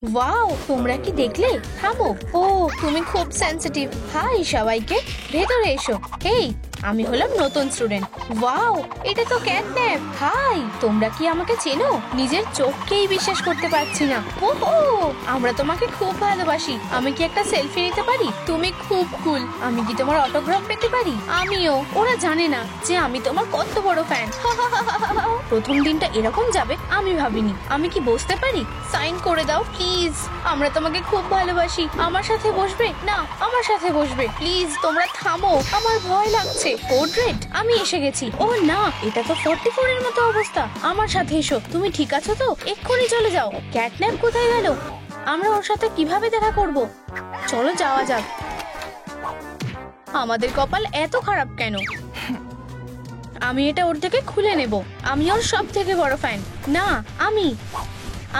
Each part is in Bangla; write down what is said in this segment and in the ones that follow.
ওয়াও, তোমরা কি দেখলে? থামো। ও, তুমি খুব সেনসিটিভ। হাই সবাইকে, ভেতরে এসো। হেই, আমি হলাম নতুন স্টুডেন্ট। ওয়াও, এটা তো ক্যাটন্যাপ। হাই, তোমরা কি আমাকে চেনো? নিজের চোখকেই বিশ্বাস করতে পারছি না। ওহো, আমরা তোমাকে খুব ভালোবাসি। আমি কি একটা সেলফি নিতে পারি? তুমি খুব কুল। আমি কি তোমার অটোগ্রাফ পেতে পারি? আমিও। ওরা জানে না যে আমি তোমার কত বড় ফ্যান। প্রথম দিনটা এরকম যাবে আমি ভাবিনি। আমি কি বসতে পারি? সাইন করে দাও প্লিজ। আমরা তোমাকে খুব ভালোবাসি। আমার সাথে বসবে? না, আমার সাথে বসবে প্লিজ। তোমরা থামো, আমার ভয় লাগছে। কোড রেড, আমি এসে গেছি। ও না, এটা তো 44 এর মতো অবস্থা। আমার সাথে এসো। তুমি ঠিক আছো তো? এক্ষুনি চলে যাও। ক্যাটন্যাপ কোথায় গেল? আমরা ওর সাথে কিভাবে দেখা করব? চলো যাওয়া যাক। আমাদের কপাল এত খারাপ কেন? আমি এটা ওর থেকে খুলে নেব। আমি ওর সব থেকে বড় ফ্যান। না,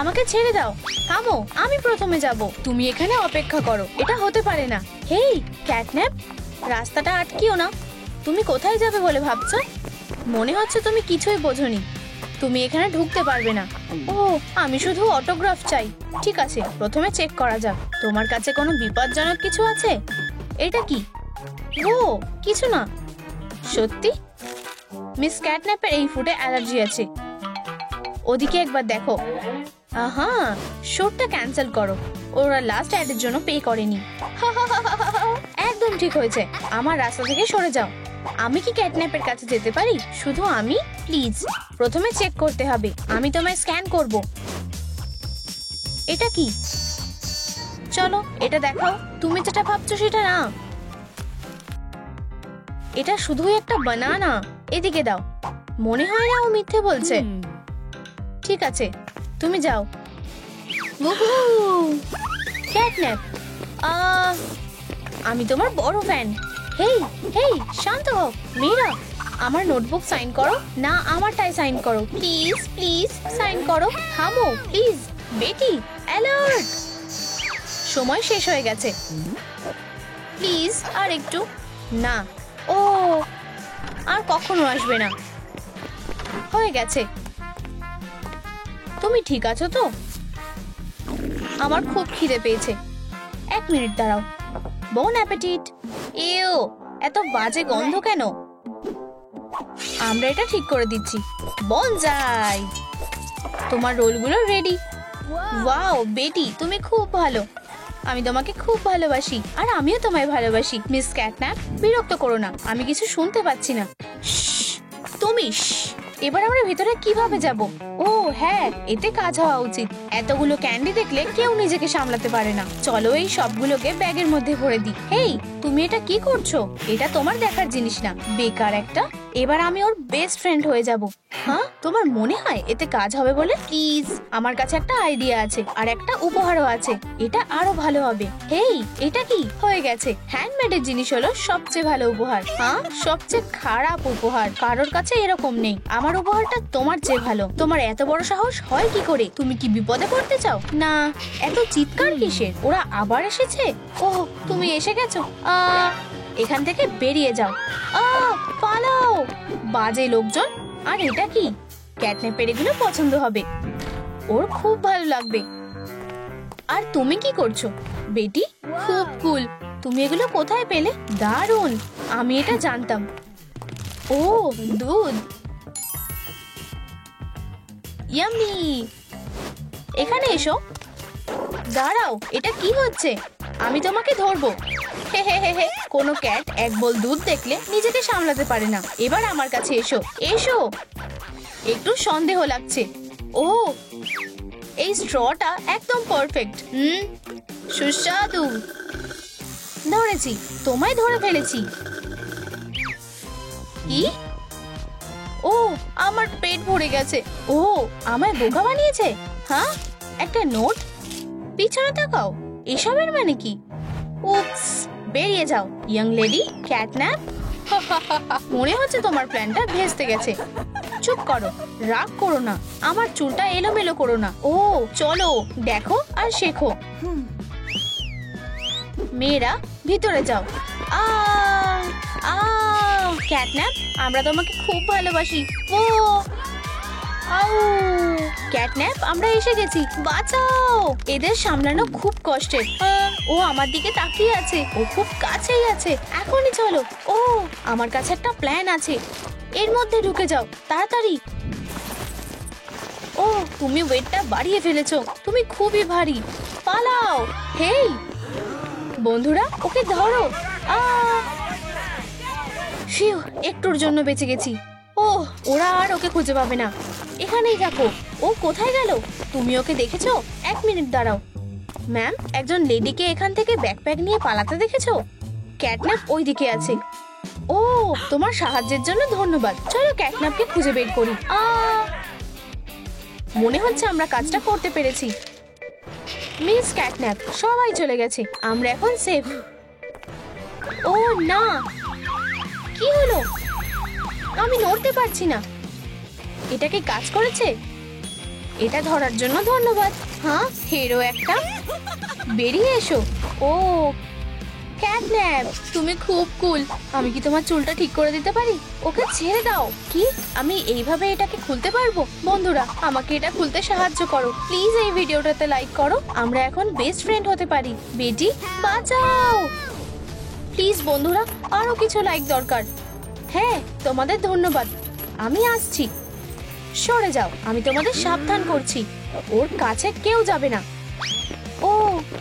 আমাকে ছেড়ে দাও। থামো, আমি প্রথমে যাব। তুমি এখানে অপেক্ষা করো। এটা হতে পারে না। হেই ক্যাটন্যাপ, রাস্তাটা আটকিও না। তুমি কোথায় যাবে বলে ভাবছো? মনে হচ্ছে তুমি কিছুই বোঝোনি। তুমি এখানে ঢুকতে পারবে না। ও, আমি শুধু অটোগ্রাফ চাই। ঠিক আছে, প্রথমে চেক করা যাক। তোমার কাছে কোনো বিপজ্জনক কিছু আছে? এটা কি? ও, কিছু না। সত্যি? মিস ক্যাটন্যাপের এই ফুডে অ্যালার্জি আছে। ওদিকে একবার দেখো। আহা, শোটা ক্যান্সেল করো। ওরা লাস্ট অ্যাডের জন্য পে করেনি। একদম ঠিক হয়েছে। আমার রাস্তা থেকে সরে যাও। আমি কি ক্যাটন্যাপের কাছে যেতে পারি? শুধু আমি? প্লিজ, প্রথমে চেক করতে হবে। আমি তোমায় স্ক্যান করব। এটা কি? চলো এটা দেখাও। তুমি যেটা ভাবছো সেটা না। এটা শুধুই একটা বানানা। এদিকে দাও। মনে হয় না ও মিথ্যে বলছে। ঠিক আছে, তুমি যাও। ক্যাটন্যাপ, আমি তোমার বড় ফ্যান। হেই হেই, শান্ত হও। মেয়েরা, আমার নোটবুক সাইন করো। না, আমারটাই সাইন করো প্লিজ। প্লিজ সাইন করো। থামো প্লিজ। Beti, alert. সময় শেষ হয়ে গেছে। প্লিজ আর একটু। না, ও আর কখনো আসবে না। হয়ে গেছে। তুমি ঠিক আছো তো? আমার খুব খিদে পেয়েছে। 1 মিনিট দাঁড়াও। বোন অ্যাপেটিট। এও, এত বাজে গন্ধ কেন? আমরা এটা ঠিক করে দিচ্ছি। বনজাই, তোমার রোলগুলো রেডি। ওয়াও বেটি, তুমি খুব ভালো। আমি তোমাকে খুব ভালোবাসি। আর আমিও তোমায় ভালোবাসি। মিস ক্যাটন্যাপ, বিরক্ত করো না। আমি কিছু শুনতে পাচ্ছি না। তুমি এবার আমরা ভিতরে কিভাবে যাব? ও হ্যাঁ, এতে কাজ হওয়া উচিত। এতগুলো ক্যান্ডি দেখলে কেউ নিজেকে সামলাতে পারে না। চলো এই সবগুলোকে ব্যাগের মধ্যে ভরে দিই। হেই, তুমি এটা কি করছো? এটা তোমার দেখার জিনিস না, বেকার একটা। এবার আমি ওর বেস্ট ফ্রেন্ড হয়ে যাব। হ্যাঁ, তোমার মনে হয় এতে কাজ হবে বলে? প্লিজ, আমার কাছে একটা আইডিয়া আছে আর একটা উপহারও আছে। এটা আরো ভালো হবে। হেই, এটা কি? হয়ে গেছে। হ্যান্ডমেডের জিনিস হলো সবচেয়ে ভালো উপহার। হ্যাঁ, সবচেয়ে খারাপ উপহার কারোর কাছে এরকম নেই। আমার উপহারটা তোমার চেয়ে ভালো। তোমার এত বড় সাহস হয় কি করে? তুমি কি বিপদে পড়তে চাও? না, এত চিৎকার কিসের? ওরা আবার এসেছে? ওহ, তুমি এসে গেছো। এখান থেকে বেরিয়ে যাও। পালাও, বাজে লোকজন। আর এটা কি? ক্যাটন্যাপের এগুলো পছন্দ হবে। ওর খুব ভালো লাগবে। আর তুমি কি করছো বেটি? খুব কুল। তুমি এগুলো কোথায় পেলে? দারুণ, আমি এটা জানতাম। ও, দুধ। ইয়াম্মি, এখানে এসো। দাঁড়াও, এটা কি হচ্ছে? আমি তোমাকে ধরবো। হে হে হে হে, কোনো ক্যাট এক বোল দুধ দেখলে নিজেকে সামলাতে পারে না। এবার আমার কাছে এসো। এসো। একটু সন্দেহ লাগছে। ও, এই স্ট্রটা একদম পারফেক্ট। সুস্বাদু। ধরেছি, তোমায় ধরে ফেলেছি। কি? ও, আমার পেট ভরে গেছে। ও, আমায় বোকা বানিয়েছে। হ্যাঁ, একটা নোট। পিছনে তাকাও। এসবের মানে কি? উপস, বেরিয়ে যাও ইয়াং লেডি ক্যাটন্যাপ। মনে হচ্ছে তোমার প্ল্যানটা ভেস্তে গেছে। চুপ করো, রাগ করো না। আমার চুলটা এলোমেলো করো না। ও, চলো দেখো আর শেখো। মেয়েরা, ভিতরে যাও। ক্যাটন্যাপ, আমরা তোমাকে খুব ভালোবাসি। ও আউ! ক্যাটন্যাপ, আমরা এসে গেছি, বাঁচাও! এদের সামলানো খুব কষ্টের। ও আমার দিকে তাকিয়ে আছে, ও খুব কাছেই আছে, এখনই চলো। ও, আমার কাছে একটা প্ল্যান আছে, এর মধ্যে ঢুকে যাও তাড়াতাড়ি। ও, তুমি ওয়েটটা বাড়িয়ে ফেলেছো, তুমি খুবই ভারী, পালাও। হেই বন্ধুরা, ওকে ধরো। ফিউ, একটুর জন্য বেঁচে গেছি। ও, ওরা আর ওকে খুঁজে পাবে না, এখানেই থাকো। ও কোথায় গেল? তুমি ওকে দেখেছো? 1 মিনিট দাঁড়াও। ম্যাম, একজন লেডিকে এখান থেকে ব্যাকপ্যাক নিয়ে পালাতে দেখেছো? ক্যাটন্যাপ ওই দিকে আছে। ও, তোমার সাহায্যের জন্য ধন্যবাদ। চলো ক্যাটন্যাপকে খুঁজে বের করি। মনে হচ্ছে আমরা কাজটা করতে পেরেছি। মিস ক্যাটন্যাপ, সবাই চলে গেছে, আমরা এখন সেফ। ও না, কি হলো? আমি নড়তে পারছি না। এটা কি কাজ করেছে? এটা ধরার জন্য ধন্যবাদ। হ্যাঁ, হিরো একটা। বেরিয়ে এসো। ও ক্যাটন্যাপ, তুমি খুব কুল। আমি কি তোমার চুলটা ঠিক করে দিতে পারি? ওকে ছেড়ে দাও। কি, আমি এইভাবে এটাকে খুলতে পারবো? বন্ধুরা, আমাকে এটা খুলতে সাহায্য করো প্লিজ। এই ভিডিওটাতে লাইক করো, আমরা এখন বেস্ট ফ্রেন্ড হতে পারি। বেটি, বাঁচাও প্লিজ। বন্ধুরা, আরো কিছু লাইক দরকার। হ্যাঁ, তোমাদের ধন্যবাদ, আমি আসছি। সরে যাও, আমি তোমাদের সাবধান করছি। ওর কাছে কেউ যাবে না। ও,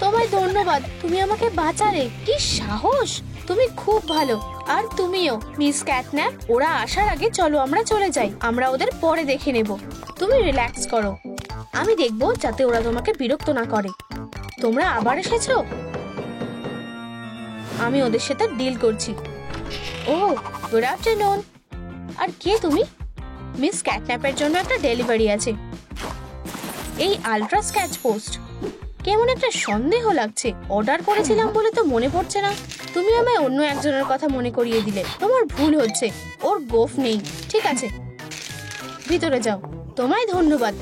তোমায় ধন্যবাদ, তুমি আমাকে বাঁচালে। কি সাহস, তুমি খুব ভালো। আর তুমিও মিস ক্যাটন্যাপ। ওরা আসার আগে চলো আমরা চলে যাই, আমরা ওদের পরে দেখে নেব। তুমি রিল্যাক্স করো, আমি দেখবো যাতে ওরা তোমাকে বিরক্ত না করে। তোমরা আবার এসেছো? আমি ওদের সাথে ডিল করছি। ও, গুড আফটারনুন। আর কে তুমি? মিস ক্যাটন্যাপের জন্য একটা ডেলিভারি আছে। এই আলট্রা স্ক্যাচ পোস্ট। কেমন একটা সন্দেহ লাগছে। অর্ডার করেছিলাম বলে তো মনে পড়ছে না। তুমি আমায় অন্য একজনের কথা মনে করিয়ে দিলে। তোমার ভুল হচ্ছে, ওর গোফ নেই। ঠিক আছে, ভিতরে যাও। তোমায় ধন্যবাদ।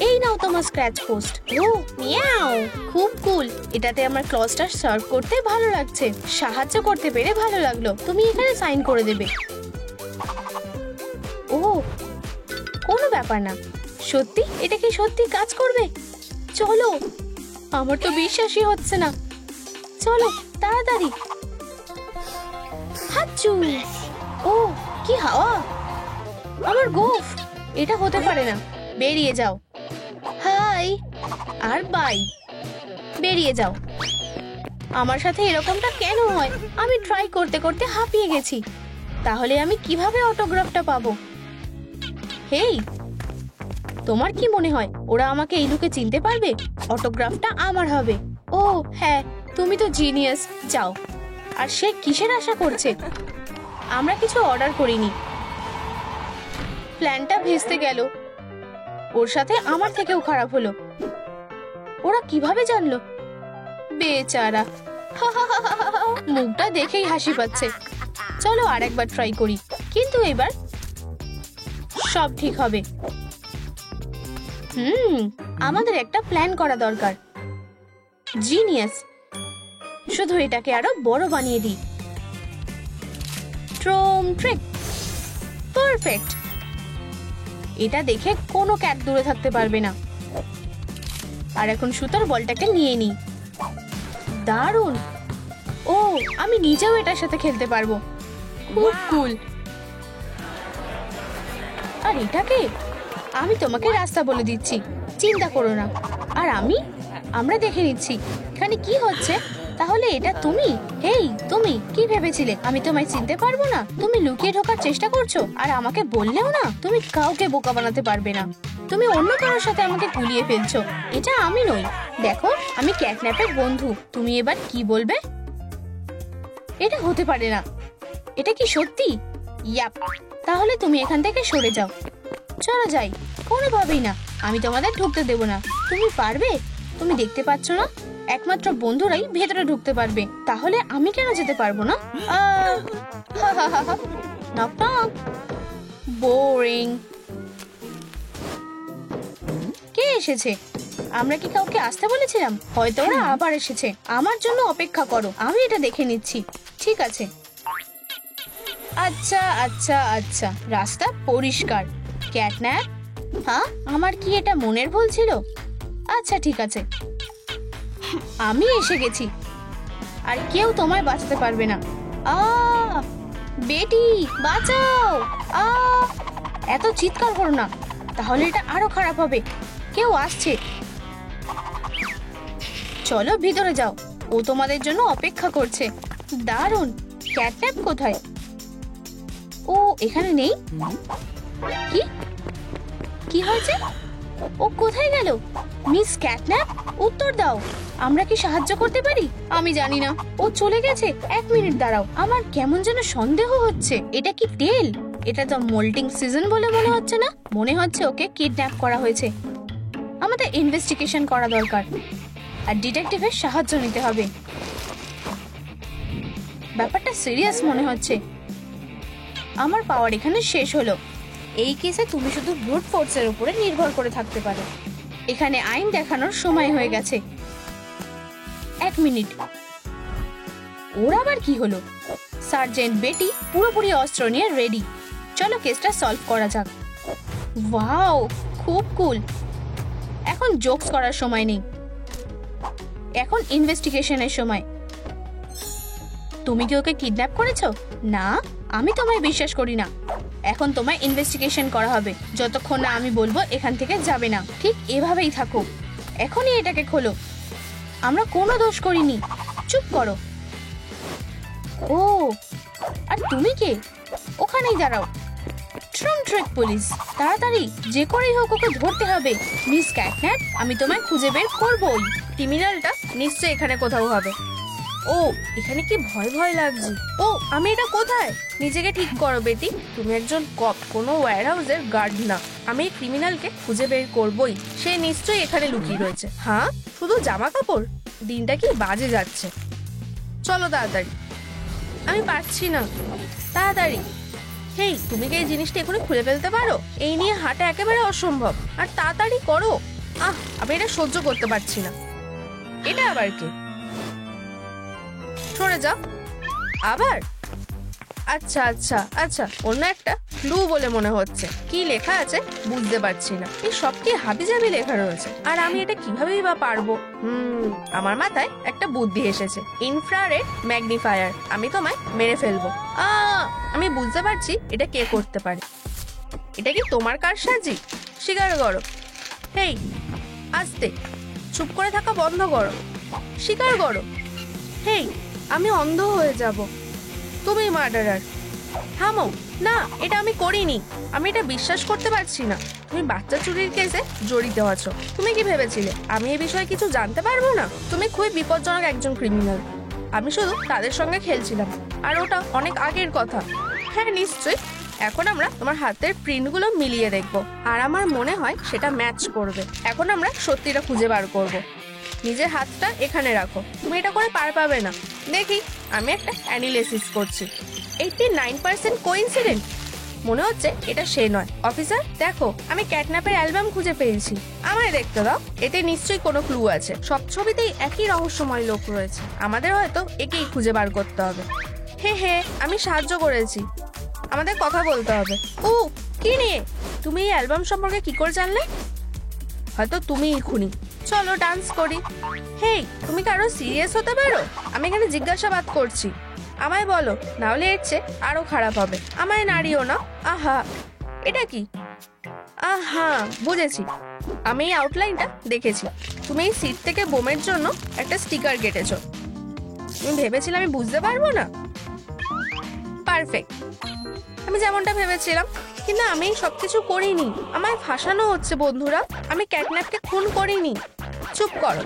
এই নাও তোমার স্ক্র্যাচ পোস্ট। ও মিয়াও, খুব কুল। এটাতে আমার ক্লজটা সার্ভ করতে ভালো লাগছে। সাহায্য করতে পেরে ভালো লাগলো। তুমি এখানে সাইন করে দেবে। ও, কোনো ব্যাপার না। সত্যি, এটা কি সত্যি কাজ করবে? চলো, আমার তো বিশ্বাসই হচ্ছে না। চলো তাড়াতাড়ি। হাচ্চু! ও, কি হাওয়া! আমার গোফ! এটা হতে পারে না। বেরিয়ে যাও। হাই আর বাই। বেরিয়ে যাও। আমার সাথে এরকমটা কেন হয়? আমি ট্রাই করতে করতে হাঁপিয়ে গেছি। তাহলে আমি কিভাবে অটোগ্রাফটা পাবো? হেই, তোমার কি মনে হয় ওরা আমাকে এই লুকে চিনতে পারবে? অটোগ্রাফটা আমার হবে। ও হ্যাঁ, তুমি তো জিনিয়াস। যাও। আর সে কিসের আশা করছে? আমরা কিছু অর্ডার করিনি। প্ল্যানটা ভেস্তে গেল। ওর সাথে আমার থেকেও খারাপ হলো। ওরা কিভাবে জানলো? বেচারা। মুখটা দেখেই হাসি পাচ্ছে। চলো আরেকবার ট্রাই করি, কিন্তু এবার সব ঠিক হবে। আমাদের একটা প্ল্যান করা দরকার। জিনিয়াস। শুধু এটাকে আরো বড় বানিয়ে দিই। ট্রোম ট্রিক। পারফেক্ট। এটা দেখে কোনো ক্যাট দূরে থাকতে পারবে না। আর এখন সুতার বলটাকে নিয়ে নিই। দারুণ। ও, আমি নিজেও এটার সাথে খেলতে পারবো। খুব কুল। আর এটাকে আমি তোমাকে রাস্তা বলে দিচ্ছি, চিন্তা করো না। আর আমরা দেখে নিচ্ছি এখানে কি হচ্ছে। তাহলে এটা তুমি? হেই, তুমি কি ভেবেছিলে আমি তোমায় চিনতে পারবো না? তুমি লুকিয়ে ঢোকার চেষ্টা করছো, আর আমাকে বললেও না। তুমি কাউকে বোকা বানাতে পারবে না। তুমি অন্য কারোর সাথে আমাকে গুলিয়ে ফেলছো। এটা আমি নই। দেখো, আমি ক্যাটন্যাপের বন্ধু। তুমি এবার কি বলবে? এটা হতে পারে না। এটা কি সত্যি? ইয়াপ। তাহলে তুমি এখান থেকে সরে যাও। চলো যাই। কোনোভাবেই না, আমি তোমাদের ঢুকতে দেব না। তুমি পারবে? তুমি দেখতে পাচ্ছ না, একমাত্র বন্ধুরাই ভেতরে ঢুকতে পারবে। তাহলে আমি কেন যেতে পারবো না? Knock knock. বোরিং। কে এসেছে? আমরা কি কাউকে আসতে বলেছিলাম? হয়তো ওরা আবার এসেছে। আমার জন্য অপেক্ষা করো, আমি এটা দেখে নিচ্ছি। ঠিক আছে। আচ্ছা আচ্ছা আচ্ছা, রাস্তা পরিষ্কার। ক্যাটন্যাপ, হ্যাঁ, আমার কি এটা মনের ভুল ছিল? আচ্ছা ঠিক আছে, আমি এসে গেছি, আর কেউ তোমায় বাঁচাতে পারবে না। বেটি বাঁচাও! আ এত চিৎকার করো না, তাহলে এটা আরো খারাপ হবে। কেউ আসছে, চলো ভিতরে যাও, ও তোমাদের জন্য অপেক্ষা করছে। দারুণ! ক্যাটন্যাপ কোথায়? ও এখানে নেই। কি কি হয়েছে? ও কোথায় গেল? মিস ক্যাটন্যাপ, উত্তর দাও, আমরা কি সাহায্য করতে পারি? আমি জানি না, ও চলে গেছে। 1 মিনিট দাঁড়াও, আমার কেমন যেন সন্দেহ হচ্ছে। এটা কি টেল? এটা তো মোল্টিং সিজন বলে মনে হচ্ছে না। মনে হচ্ছে ওকে কিডন্যাপ করা হয়েছে। আমাদের ইনভেস্টিগেশন করা দরকার, আর ডিটেকটিভের সাহায্য নিতে হবে। ব্যাপারটা সিরিয়াস মনে হচ্ছে। আমার পাওয়ার এখানে শেষ হলো। এই কেসে তুমি শুধু ব্রুট ফোর্সের উপরে নির্ভর করে থাকতে পারো। এখানে আইন দেখানোর সময় হয়ে গেছে। 1 মিনিট, ওর আবার কি হলো? সার্জেন্ট বেটি পুরোপুরি অস্ত্র নিয়ে রেডি। চলো কেসটা সলভ করা যাক। ওয়াও, খুব কুল। এখন জোকস করার সময় নেই, এখন ইনভেস্টিগেশনের সময়। তুমি কি ওকে কিডন্যাপ করেছো? না, আমি তোমায় বিশ্বাস করি না। এখন তোমায় ইনভেস্টিগেশন করা হবে, যতক্ষণ না আমি বলবো এখান থেকে যাবে না। ঠিক এভাবেই থাকো। এখনই এটাকে খোলো। আমরা কোনো দোষ করিনি, চুপ করো। ও, আর তুমি কে? ওখানেই দাঁড়াও। ট্রাম ট্রেক পুলিশ, তাড়াতাড়ি যে করেই হোক ওকে ধরতে হবে। মিস ক্যাটন্যাপ, আমি তোমায় খুঁজে বের করবই। ক্রিমিনালটা নিশ্চয়ই এখানে কোথাও হবে। ও, এখানে কি ভয় ভয় লাগছে। ও, আমি এটা কোথায়? নিজেকে ঠিক করো বেটি, তুমি একজন কপ, কোনো ওয়্যারহাউসের গার্ড না। আমি এই ক্রিমিনালকে খুঁজে বের করবই। সে নিশ্চয়ই এখানে লুকিয়ে রয়েছে। হ্যাঁ, শুধু জামা কাপড়? দিনটা কি বাজে যাচ্ছে। চলো তাড়াতাড়ি, আমি পারছি না। তাড়াতাড়ি। হেই, তুমি কি এই জিনিসটা এখনই খুলে ফেলতে পারো? এই নিয়ে হাঁটা একেবারে অসম্ভব। আর তাড়াতাড়ি করো। আমি এটা সহ্য করতে পারছি না। এটা আবার কি? সরে যাও। আবার? আচ্ছা আচ্ছা আচ্ছা, অন্য একটা ক্লু বলে মনে হচ্ছে। কি লেখা আছে বুঝতে পারছি না। এই সব কি হাবিজাবি লেখা রয়েছে, আর আমি এটা কিভাবেই বা পারবো? আমার মাথায় একটা বুদ্ধি এসেছে। Infrared magnifier. আমি তোমায় মেরে ফেলবো। আমি বুঝতে পারছি এটা কে করতে পারে। এটা কি তোমার কারসাজি? স্বীকার করো। হেই, আস্তে, চুপ করে থাকা বন্ধ করো। স্বীকার করো। হেই, আমি অন্ধ হয়ে যাব। তুমি মার্ডারার। থামো। না, এটা আমি করিনি। আমি এটা বিশ্বাস করতে পারছি না। তুমি বাচ্চা চুরির কেসে জড়িত আছো। তুমি কি ভেবেছিলে আমি এই বিষয়ে কিছু জানতে পারবো না? তুমি খুবই বিপজ্জনক একজন ক্রিমিনাল। আমি শুধু তাদের সঙ্গে খেলছিলাম, আর ওটা অনেক আগের কথা। হ্যাঁ নিশ্চয়ই। এখন আমরা তোমার হাতের প্রিন্টগুলো মিলিয়ে দেখবো, আর আমার মনে হয় সেটা ম্যাচ করবে। এখন আমরা সত্যিটা খুঁজে বার করব। নিজের হাতটা এখানে রাখো। তুমি এটা করে পার পাবে না। দেখি, আমি একটা অ্যানালিসিস করছি। 89% কোইন্সিডেন্ট। মনে হচ্ছে এটা সে নয়। অফিসার দেখো, আমি ক্যাটন্যাপের অ্যালবাম খুঁজে পেয়েছি। আমায় দেখতে দাও, এতে নিশ্চয়ই কোনো ক্লু আছে। সব ছবিতেই একই রহস্যময় লোক রয়েছে। আমাদের হয়তো একেই খুঁজে বার করতে হবে। হে, আমি সাহায্য করেছি। আমাদের কথা বলতে হবে। ও, কি নিয়ে? তুমি এই অ্যালবাম সম্পর্কে কি করে জানলে? হয়তো তুমিই খুনি। চলো ডান্স করি। হেই, তুমি কারো সিরিয়াস হতে পারো? আমি এখানে জিজ্ঞাসাবাদ করছি। আমায় বলো, নাহলে এর চেয়ে আরো খারাপ হবে। আমায় নাড়িও না। আহা, এটা কি? আহা, বুঝেছি। আমি এই আউটলাইনটা দেখেছি। তুমি এই সিট থেকে বোমের জন্য একটা স্টিকার কেটেছো। তুমি ভেবেছিলে আমি বুঝতে পারবো না? পারফেক্ট, আমি যেমনটা ভেবেছিলাম। কিন্তু আমি সবকিছু করিনি। আমায় ফাঁসানো হচ্ছে বন্ধুরা। আমি ক্যাটন্যাপকে খুন করিনি। চুপ করো।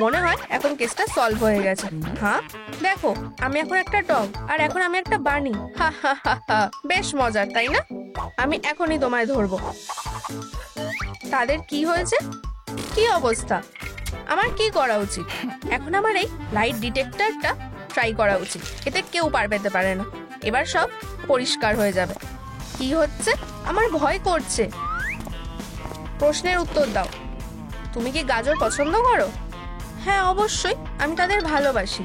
মনে হয় এখন কেসটা সলভ হয়ে গেছে। হ্যাঁ দেখো, আমি এখন একটা ডগ, আর এখন আমি একটা বানি। হা হা হা হা, বেশ মজার তাই না? আমি এখনই তোমায় ধরবো। তাদের কি হয়েছে? কি অবস্থা? আমার কি করা উচিত? এখন আমার এই লাইট ডিটেক্টরটা ট্রাই করা উচিত। এতে কেউ পার পেতে পারে না। এবার সব পরিষ্কার হয়ে যাবে। কি হচ্ছে? আমার ভয় করছে। প্রশ্নের উত্তর দাও। তুমি কি গাজর পছন্দ করো? হ্যাঁ অবশ্যই, আমি তাদের ভালোবাসি।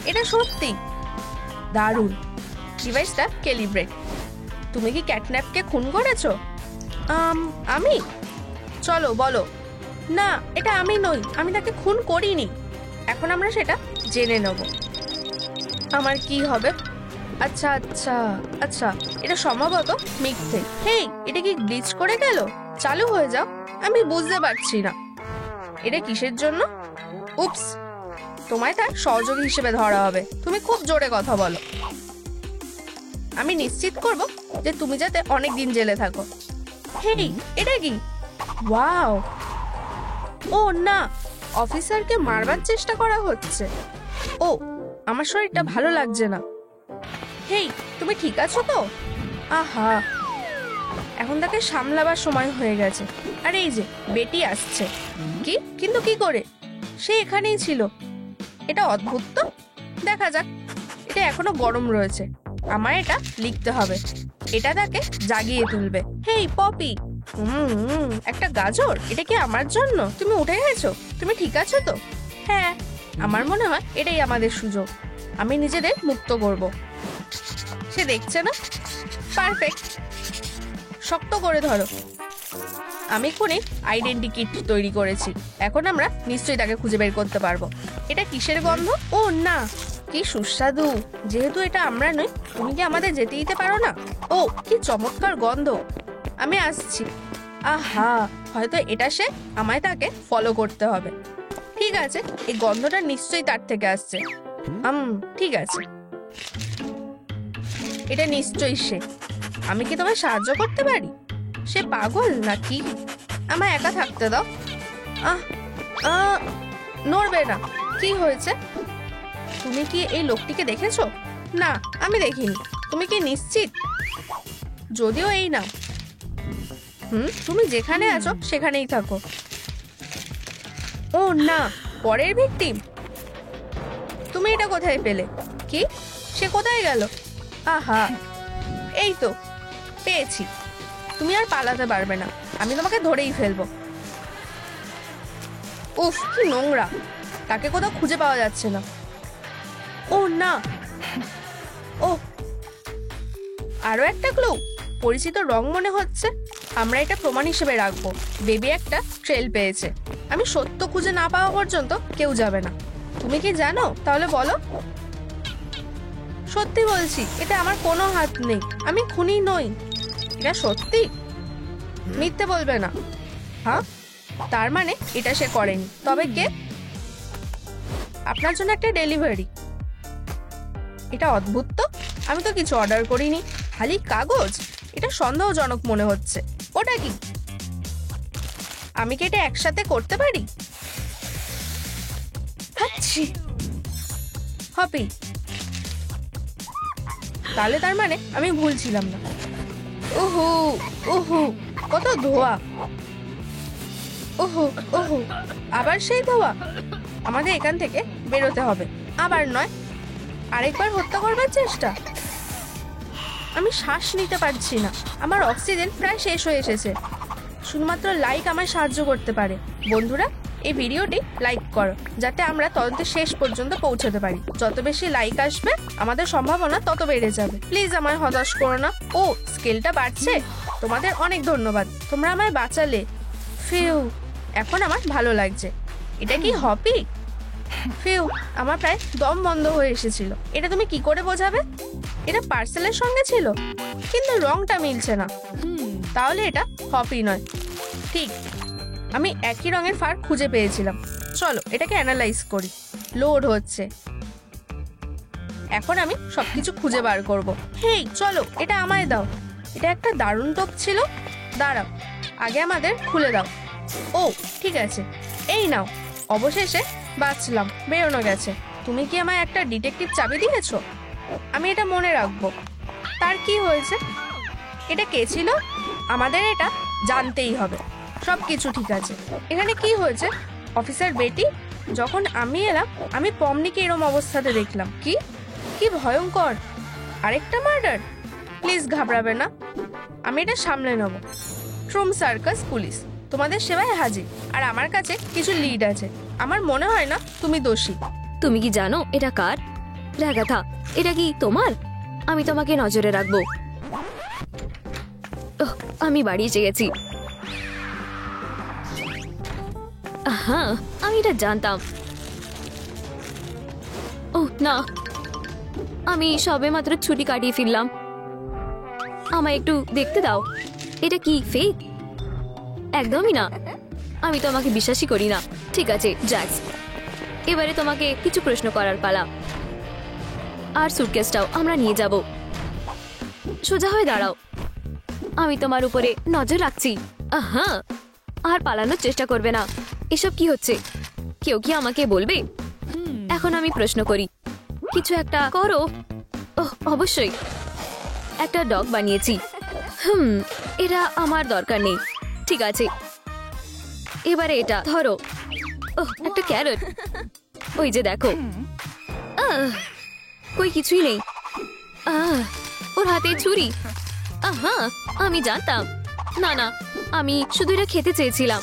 এটা সত্যি? দারুণ। ডিভাইসটা ক্যালিব্রেট। তুমি কি ক্যাটন্যাপকে খুন করেছো? আমি? চলো বলো। না, এটা আমি নই, আমি তাকে খুন করিনি। এখন আমরা সেটা জেনে নেব। আমার কি হবে? আচ্ছা আচ্ছা আচ্ছা, এটা সম্ভবত মিথ্যে। হেই, এটা কি গ্লিচ করে গেল? চালু হয়ে যাও। আমি বুঝতে পারছি না এটা কিসের জন্য। উপস, তোমায় তার সহযোগী হিসেবে ধরা হবে। তুমি খুব জোরে কথা বলো। আমি নিশ্চিত করব যে তুমি যাতে অনেক দিন জেলে থাকো। হেই, এটা কি? ওয়াও! ও না, অফিসারকে মারবার চেষ্টা করা হচ্ছে। ও, আমার শরীরটা ভালো লাগছে না। হেই, তুমি ঠিক আছো তো? আহা, এখন তাকে সামলাবার সময় হয়ে গেছে। আর এই যে বেটি আসছে। কি? কিন্তু কি করে? সে এখানেই ছিল। এটা অদ্ভুত তো। দেখা যাক। এটা এখনো গরম রয়েছে। আমার এটা লিখতে হবে। এটা তাকে জাগিয়ে তুলবে। হেই পপি, একটা গাজর, এটা কি আমার জন্য? তুমি উঠে গেছো? তুমি ঠিক আছো তো? হ্যাঁ, আমার মনে হয় এটাই আমাদের সুযোগ। আমি নিজেদের মুক্ত করব। সে দেখছে না? পারফেক্ট। শক্ত করে ধরো। আমি খুনি আইডেন্টি কিট তৈরি করেছি। এখন আমরা নিশ্চয়ই তাকে খুঁজে বের করতে পারবো। এটা কিসের গন্ধ? ও না, কি সুস্বাদু। যেহেতু এটা আমরা নই, তুমি কি আমাদের যেতে দিতে পারো না? ও, কি চমৎকার গন্ধ। আমি আসছি। আহা, হয়তো এটা সে। আমায় তাকে ফলো করতে হবে। ঠিক আছে, এই গন্ধটা নিশ্চয়ই তার থেকে আসছে। ঠিক আছে, এটা নিশ্চয়ই সে। আমি কি তোমায় সাহায্য করতে পারি? সে পাগল নাকি? আমায় একা থাকতে দাও। নড়বে না। কি হয়েছে? তুমি কি এই লোকটিকে দেখেছো? না, আমি দেখিনি। তুমি কি নিশ্চিত? যদিও এই না। তুমি যেখানে আছো সেখানেই থাকো। ও না, পরের ভিকটিম। তুমি এটা কোথায় পেলে? কি? সে কোথায় গেল? আহা, এই তো পেয়েছি। তুমি আর পালাতে পারবে না। আমি তোমাকে ধরেই ফেলবো। উফ, কি নোংরা। তাকে কোথাও খুঁজে পাওয়া যাচ্ছে না। ও না, ও, আরো একটা ক্লু। পরিচিত রং মনে হচ্ছে। আমরা এটা প্রমাণ হিসেবে রাখবো। বেবি একটা ট্রেল পেয়েছে। আমি সত্য খুঁজে না পাওয়া পর্যন্ত কেউ যাবে না। তুমি কি জানো? তাহলে বলো। সত্যি বলছি, এটা আমার কোনো হাত নেই। আমি খুনি নই। এটা সত্যি? মিথ্যে বলবে না। হ্যাঁ, তার মানে এটা সে করেনি। তবে কে? আপনার জন্য একটা ডেলিভারি। এটা অদ্ভুত তো। আমি তো কিছু অর্ডার করিনি, খালি কাগজ। এটা সন্দেহজনক মনে হচ্ছে। ওটা কি? আমি কি এটা একসাথে করতে পারি? হপি। তাহলে তার মানে আমি ভুল ছিলাম না। ওহো ওহো, কত ধোয়া। ওহো ওহো, আবার সেই ধোয়া। আমাদের এখান থেকে বেরোতে হবে। আবার নয়, আরেকবার হত্যা করবার চেষ্টা। আমি শ্বাস নিতে পারছি না। আমার অক্সিজেন প্রায় শেষ হয়ে এসেছে। শুধুমাত্র লাইক আমায় সাহায্য করতে পারে। বন্ধুরা, এই ভিডিওটি লাইক করো, যাতে আমরা তদন্তের শেষ পর্যন্ত পৌঁছতে পারি। যত বেশি লাইক আসবে, আমাদের সম্ভাবনা তত বেড়ে যাবে। প্লিজ আমায় হতাশ করো না। ও, স্কেলটা বাড়ছে। তোমাদের অনেক ধন্যবাদ। তোমরা আমায় বাঁচালে। ফিউ, এখন আমার ভালো লাগছে। এটা কি হপি? ফিউ, আমার প্রায় দম বন্ধ হয়ে এসেছিল। এটা তুমি কি করে বোঝাবে? এটা পার্সেলের সঙ্গে ছিল, কিন্তু রংটা মিলছে না। তাহলে এটা হপি নয়। ঠিক, আমি একই রঙের ফার খুঁজে পেয়েছিলাম। চলো এটাকে অ্যানালাইজ করি। লোড হচ্ছে। এখন আমি সবকিছু খুঁজে বার করব। হেই, চলো, এটা আমায় দাও। এটা একটা দারুণ টোপ ছিল। দাঁড়াও, আগে আমাদের খুলে দাও। ও, ঠিক আছে, এই নাও। অবশেষে বাঁচলাম। বেরোনো গেছে। তুমি কি আমায় একটা ডিটেকটিভ চাবি দিয়েছো? আমি এটা মনে রাখবো। তার কি হয়েছে? এটা কে ছিল? আমাদের এটা জানতেই হবে। সবকিছু ঠিক আছে। এখানে কি হয়েছে? অফিসার বেটি, যখন আমি এলাম, আমি পমনিকে এরম অবস্থাতে দেখলাম। কি কি ভয়ঙ্কর। আরেকটা মার্ডার। প্লিজ ঘাবড়াবে না, আমি এটা সামলে নেব। ট্রুম সার্কাস পুলিশ তোমাদের সেবায় হাজির। আর আমার কাছে কিছু লিড আছে। আমার মনে হয় না তুমি দোষী। তুমি কি জানো এটা কার? রাগাথা, এটা কি তোমার? আমি তোমাকে নজরে রাখবো। আমি বাড়ি এসে গেছি। হ্যাঁ, আমি এটা জানতাম। ও না, আমি সবে মাত্র ছুটি কাটিয়ে ফিরলাম। আমায় একটু দেখতে দাও। এটা কি ফেক? একদমই না, আমি তোমাকে বিশ্বাসই করি না। ঠিক আছে জ্যাক্স, এবারে তোমাকে কিছু প্রশ্ন করার পালা। আর সুটকেসটাও আমরা নিয়ে যাব। সোজা হয়ে দাঁড়াও, আমি তোমার উপরে নজর রাখছি। হ্যাঁ, আর পালানোর চেষ্টা করবে না। এসব কি হচ্ছে? কেউ কি আমাকে বলবে? এখন আমি প্রশ্ন করি, কিছু একটা করো। ওহ অবশ্যই, একটা ডগ বানিয়েছি। এটা আমার দরকার নেই। ঠিক আছে, এবারে এটা ধরো। ওহ, একটা ক্যারট। ওই যে দেখো। কই কিছুই নেই। ওর হাতে ছুরি। হ্যাঁ, আমি জানতাম। না না, আমি শুধু এটা খেতে চেয়েছিলাম।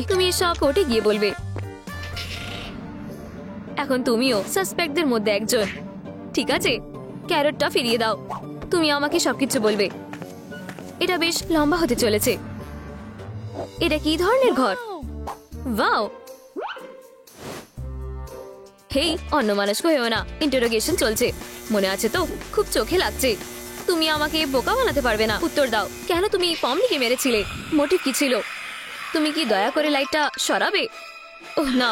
তুমি এসব কোর্টে গিয়ে বলবে। এখন তুমিও সাসপেক্টদের মধ্যে একজন। ঠিক আছে, ক্যারটটা ফিরিয়ে দাও। তুমি আমাকে সবকিছু বলবে। এটা বেশ লম্বা হতে চলেছে। এটা কি ধরনের ঘর? ওয়াও। হেই, অন্যমনস্ক হয়েও না, ইন্টারোগেশন চলছে। মনে আছে তো? খুব চোখে লাগছে। তুমি আমাকে বোকা বানাতে পারবে না। উত্তর দাও, কেন তুমি পমনিকে মেরেছিলে? মোটিভ কি ছিল? তুমি কি দয়া করে লাইটটা সরাবে? ওহ না।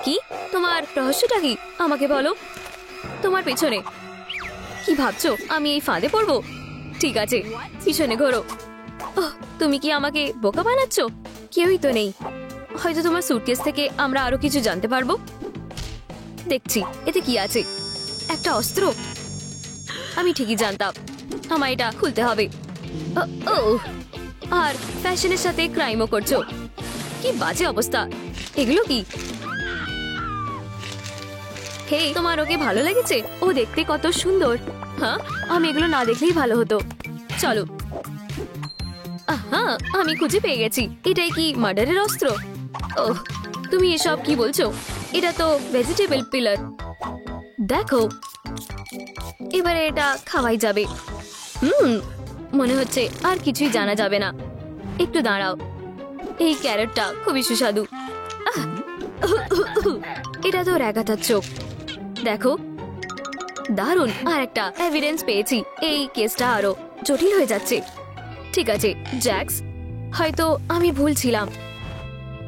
কি তোমার রহস্যটা কি? আমাকে বলো। তোমার পেছনে কি ভাবছো? আমি এই ফাঁদে পড়বো? ঠিক আছে, পিছনে ঘোরো। ওহ, তুমি কি আমাকে বোকা বানাচ্ছ? কেউই তো নেই। হয়তো তোমার সুটকেস থেকে আমরা আরো কিছু জানতে পারবো। দেখছি, এতে কি আছে? একটা অস্ত্র। আমি ঠিকই জানতাম, আমায় এটা খুলতে হবে। ও, আর ফ্যাশনের সাথে ক্রাইমও করছো। কি বাজে অবস্থা। এগুলো কি? হেই, তোমার ওকে ভালো লেগেছে? ও দেখতে কত সুন্দর। হ্যাঁ, আমি এগুলো না দেখলেই ভালো হতো। চলো। হ্যাঁ, আমি খুঁজে পেয়ে গেছি। এটাই কি মার্ডারের অস্ত্র? ওহ, তুমি এসব কি বলছো? এটা তো ভেজিটেবল পিলার। দেখো, এবারে এটা খাওয়াই যাবে। মনে হচ্ছে আর কিছুই জানা যাবে না। একটু দাঁড়াও, এই ক্যারটটা খুবই সুস্বাদু। এটা তো রেগাতার চোখ। দেখো, দারুণ। আর একটা এভিডেন্স পেয়েছি। এই কেসটা আরো জটিল হয়ে যাচ্ছে। ঠিক আছে জ্যাক্স, হয়তো আমি ভুল ছিলাম।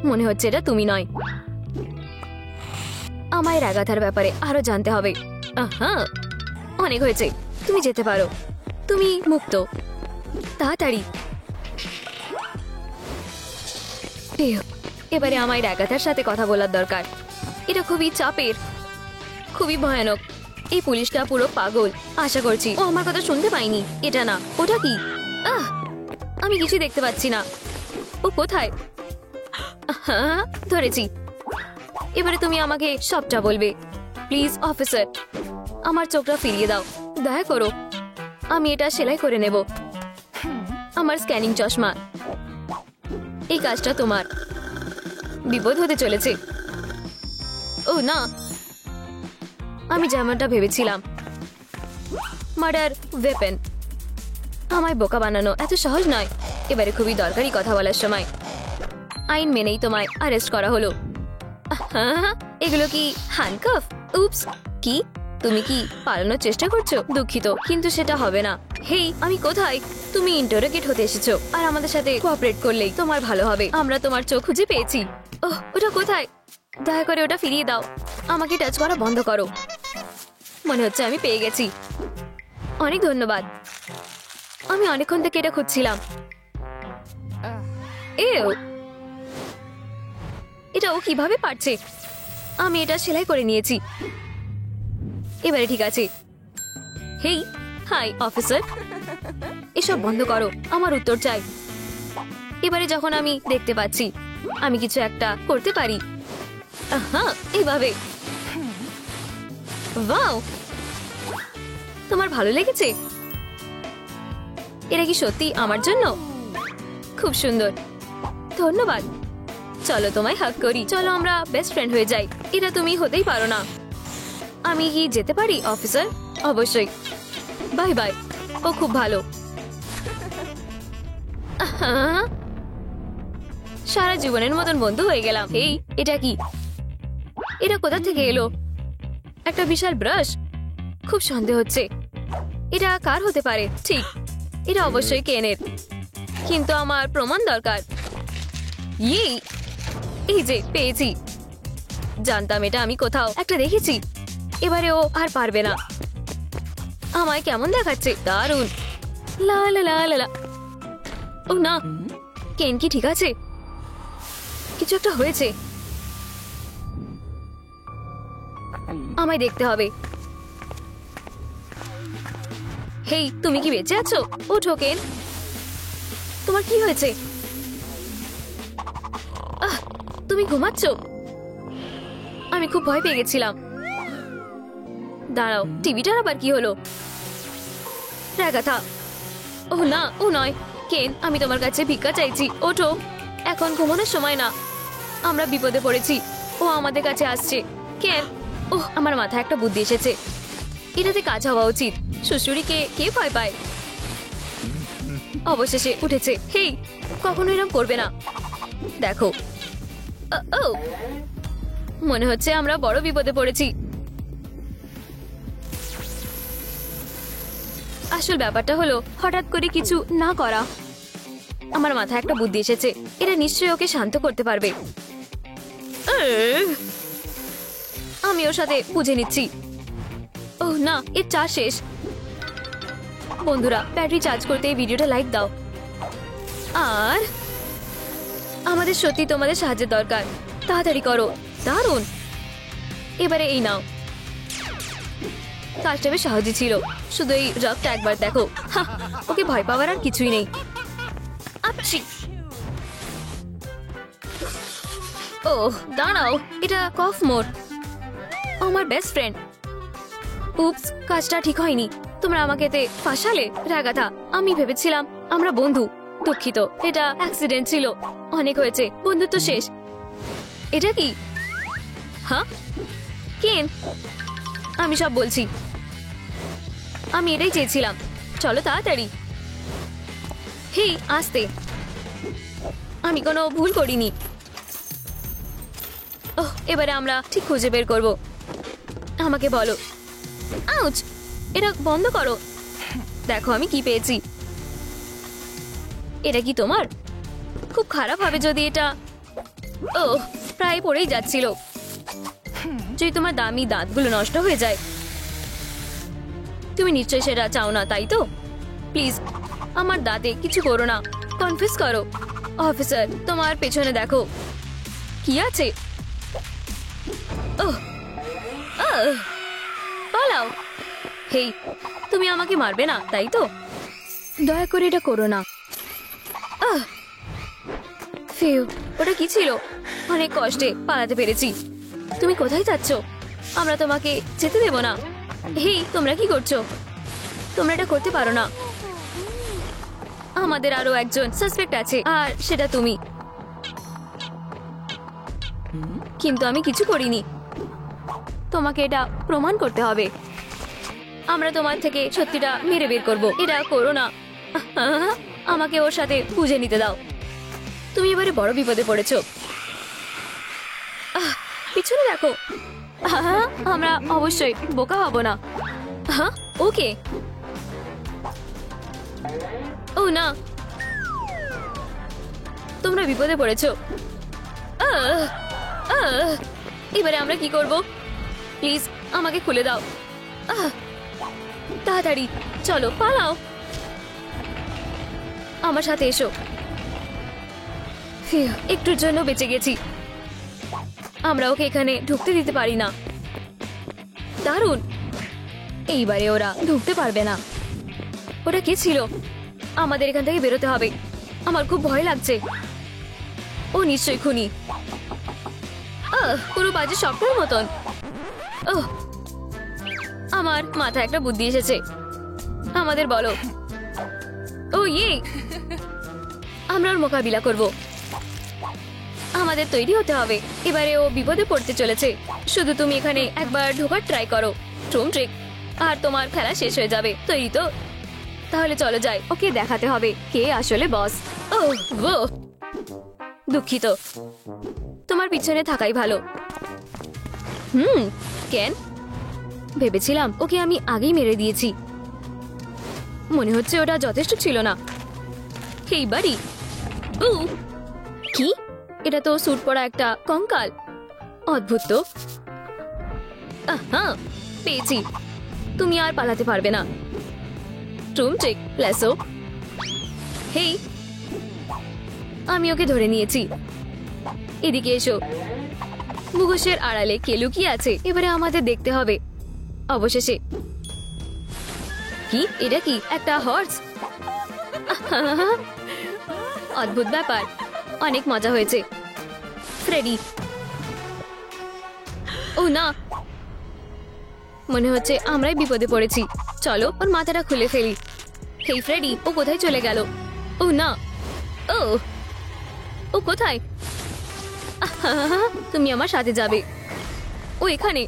মনে হচ্ছে এটা তুমি নয়। আমায় রেগাথার ব্যাপারে আরো জানতে হবে। হ্যাঁ, অনেক হয়েছে। তুমি যেতে পারো। তুমি মুক্ত। তাড়াতাড়ি। এবারে আমায় রেগাথার সাথে কথা বলার দরকার। এটা খুবই চাপের, খুবই ভয়ানক। এই পুলিশটা পুরো পাগল। আশা করছি ও আমার কথা শুনতে পাইনি। এটা না, ওটা কি? আমি কিছু দেখতে পাচ্ছি না। ও কোথায়? হ্যাঁ, ধরেছি। এবারে তুমি আমাকে সবটা বলবে। প্লিজ অফিসার, আমার চোখটা ফিরিয়ে দাও। দয়া করো, আমি এটা সেলাই করে নেব। আমার স্ক্যানিং চশমা। এই কাজটা তোমার। বিপদ হতে চলেছে। ও না, আমি যেমনটা ভেবেছিলাম। Murder weapon. আমায় বোকা বানানো এত সহজ নয়। এবারে খুবই দরকারি কথা বলার সময়। আইন মেনেই তোমায় অ্যারেস্ট করা হলো। এগুলো কি হ্যান্ডকাফ? উপস। কি তুমি কি পালানোর চেষ্টা করছো? দুঃখিত, কিন্তু সেটা হবে না। হেই, আমি কোথায়? তুমি ইন্টারোগেট হতে এসেছো, আর আমাদের সাথে কোঅপারেট করলেই তোমার ভালো হবে। আমরা তোমার চোখ খুঁজে পেয়েছি। ওহ, ওটা কোথায়? দয়া করে ওটা ফিরিয়ে দাও। আমাকে টাচ করা বন্ধ করো। মনে হচ্ছে আমি পেয়ে গেছি। অনেক ধন্যবাদ। আমি অনেকক্ষণ থেকে এটা খুঁজছিলাম। এও, এটা ও কিভাবে পারছে? আমি এটা সেলাই করে নিয়েছি। এবারে ঠিক আছে। হেই, হাই অফিসার, এসব বন্ধ করো। আমার উত্তর চাই। এবারে যখন আমি দেখতে পাচ্ছি আমি কিছু একটা করতে পারি। হ্যাঁ, এইভাবে। ওয়াও, তোমার ভালো লেগেছে? এটা কি সত্যি আমার জন্য? খুব সুন্দর, ধন্যবাদ। চলো তোমায় হাগ করি। চলো আমরা বেস্ট ফ্রেন্ড হয়ে যাই। এটা তুমি হতেই পারো না। আমি কি যেতে পারি অফিসার? অবশ্যই। Bye bye. ও খুব ভালো। আহা, সারা জীবনের মতন বন্ধু হয়ে গেলাম। এই এটা কি? এটা কোথা থেকে এলো? একটা বিশাল ব্রাশ। খুব সন্দেহ হচ্ছে। এটা কার হতে পারে? ঠিক, এটা অবশ্যই কেনের। কিন্তু আমার প্রমাণ দরকার। এই এই যে পেয়েছি। জানতাম এটা আমি কোথাও একটা দেখেছি। এবারে ও আর পারবে না। আমায় কেমন দেখাচ্ছে? দারুণ। লা লা লা লা লা। ও না, কেন কি ঠিক আছে? কিছু একটা হয়েছে। আমায় দেখতে হবে। হেই, তুমি কি বেঁচে আছো? ওঠো কেন, তোমার কি হয়েছে? তুমি ঘুমাচ্ছ? আমি খুব ভয় পেয়ে গেছিলাম। দাঁড়াও, টিভিটার আবার কি হলো? রাগাথা। ও না, ও নয়। কেন, আমি তোমার কাছে ভিক্ষা চাইছি। ওঠো, এখন ঘুমানোর সময় না। আমরা বিপদে পড়েছি। ও আমাদের কাছে আসছে। কেন? ওহ, আমার মাথায় একটা বুদ্ধি এসেছে। এটাতে কাজ হওয়া উচিত। শ্বশুরিকে কে ভয় পায়? অবশেষে উঠেছে। হেই, কখনো এরকম করবে না। দেখো, ও মনে হচ্ছে আমরা বড় বিপদে পড়েছি। আসল ব্যাপারটা হলো হঠাৎ করে কিছু না করা। আমার মাথায় একটা বুদ্ধি এসেছে। এটা নিশ্চয়ই ওকে শান্ত করতে পারবে। আমি ওর সাথে বুঝে নিচ্ছি। ওহ না, এর চার্জ শেষ। বন্ধুরা, ব্যাটারি চার্জ করতে এই ভিডিওটা লাইক দাও। আর আমাদের সত্যি তোমাদের সাহায্যের দরকার। তাড়াতাড়ি করো। দারুণ। এবারে এই নাও। কাজটা বেশ সহজই ছিল। শুধু এই রকটা একবার দেখো। ওকে ভয় পাওয়ার আর কিছুই নেই। আপছি। ও দাঁড়াও, এটা কফ মোড। আমার বেস্ট ফ্রেন্ড। উপস, কাজটা ঠিক হয়নি। তোমরা আমাকে এতে ফাঁসালে। রাগাথা, আমি ভেবেছিলাম আমরা বন্ধু। দুঃখিত, এটা অ্যাক্সিডেন্ট ছিল। অনেক হয়েছে, বন্ধুত্ব শেষ। এটা কি? হ্যাঁ কেন, আমি সব বলছি। আমি এটাই চেয়েছিলাম। চলো তাড়াতাড়ি। হেই, আসতে। আমি কোনো ভুল করিনি। ওহ, এবারে আমরা ঠিক খুঁজে বের করব। আমাকে বলো। আউচ, এটা বন্ধ করো। দেখো আমি কি পেয়েছি। এটা কি তোমার? খুব খারাপ হবে যদি এটা। ও, প্রায় পড়েই যাচ্ছিল। যদি তোমার দামি দাঁতগুলো নষ্ট হয়ে যায়। তুমি নিশ্চয়ই সেটা চাও না, তাই তো? প্লিজ আমার দাঁতে কিছু করো না। কনফিউজ করো। অফিসার, তোমার পেছনে দেখো কি আছে। ওহ, পালাও। হেই, তুমি আমাকে মারবে না, তাই তো? দয়া করে এটা করো না। ফিউ, ওটা কি ছিল? অনেক কষ্টে পালাতে পেরেছি। তুমি কোথায় যাচ্ছ? আমরা তোমাকে যেতে দেব না। হেই, তোমরা কি করছো? তোমরা এটা করতে পারো না। আমাদের আরো একজন সাসপেক্ট আছে, আর সেটা তুমি। কিন্তু আমি কিছু করিনি। তোমাকে এটা প্রমাণ করতে হবে। আমরা তোমার থেকে সত্যিটা মেরে বের করব। এটা করো না। আমাকে ওর সাথে বুঝে নিতে দাও। তুমি এবারে বড় বিপদে পড়েছো। পিছনে দেখো। আমরা অবশ্যই বোকা হব না। হ্যাঁ, ওকে। ও না, তোমরা বিপদে পড়েছো। এবারে আমরা কি করব? প্লিজ আমাকে খুলে দাও। তাড়াতাড়ি চলো, পালাও। আমার সাথে এসো। একটুর জন্য বেঁচে গেছি। আমরা ওকে এখানে ঢুকতে দিতে পারি না। দারুণ। এইবারে ওরা ঢুকতে পারবে না। ওটা কি ছিল? আমাদের এখান থেকে বেরোতে হবে। আমার খুব ভয় লাগছে। ও নিশ্চয়ই খুনি। পুরো বাজে স্বপ্নের মতন। আমার মাথায় একটা বুদ্ধি এসেছে। আমাদের বলো। ও ইয়ে, আমরা ওর মোকাবিলা করব। আমাদের তৈরি হতে হবে। এবারে ও বিপদে পড়তে চলেছে। শুধু তুমি এখানে একবার ঢোকার ট্রাই করো। ট্রুম ট্রিক, আর তোমার খেলা শেষ হয়ে যাবে। তৈরি তো? তাহলে চলো যাই, ওকে দেখাতে হবে কে আসলে বস। ও দুঃখিত, তোমার পিছনে থাকাই ভালো। কেন? ভেবেছিলাম ওকে আমি আগেই মেরে দিয়েছি। মনে হচ্ছে ওটা যথেষ্ট ছিল না। এই বাড়ি কি? এটা তো স্যুট পরা একটা কঙ্কাল। অদ্ভুত তো। হ্যাঁ, পেয়েছি। তুমি আর পালাতে পারবে না। ট্রুমট্রিক লেসো। হেই, আমি ওকে ধরে নিয়েছি। এদিকে এসো। মুখোশের আড়ালে কে লুকিয়ে আছে এবারে আমাদের দেখতে হবে। অবশেষে। কি এটা? কি একটা হর্স? অদ্ভুত ব্যাপার, অনেক মজা হয়েছে। ফ্রেডি, ও না, মনে হচ্ছে আমরাই বিপদে পড়েছি। চলো ওর মাথাটা খুলে ফেলি। হেই ফ্রেডি, ও কোথায় চলে গেল? ও না, ও কোথায়? তুমি আমার সাথে যাবে। ও এখানে।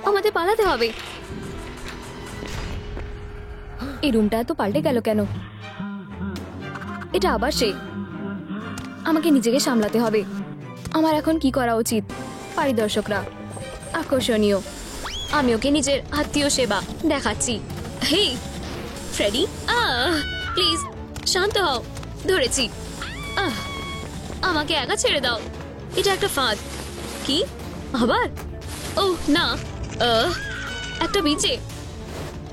আমাদের পালাতে হবে। এই রুমটা তো পাল্টে গেল কেন? এটা আবার সে। আমাকে নিজেকে সামলাতে হবে। আমার এখন কি করা উচিত? পারিদর্শকরা আকর্ষণীয়। আমি ওকে নিজের আত্মীয় সেবা দেখাচ্ছি। হেই ফ্রেডি, প্লিজ শান্ত হও। ধরেছি। আমাকে একা ছেড়ে দাও। এটা একটা ফাঁদ। কি আবার? ও না, একটা বিচে।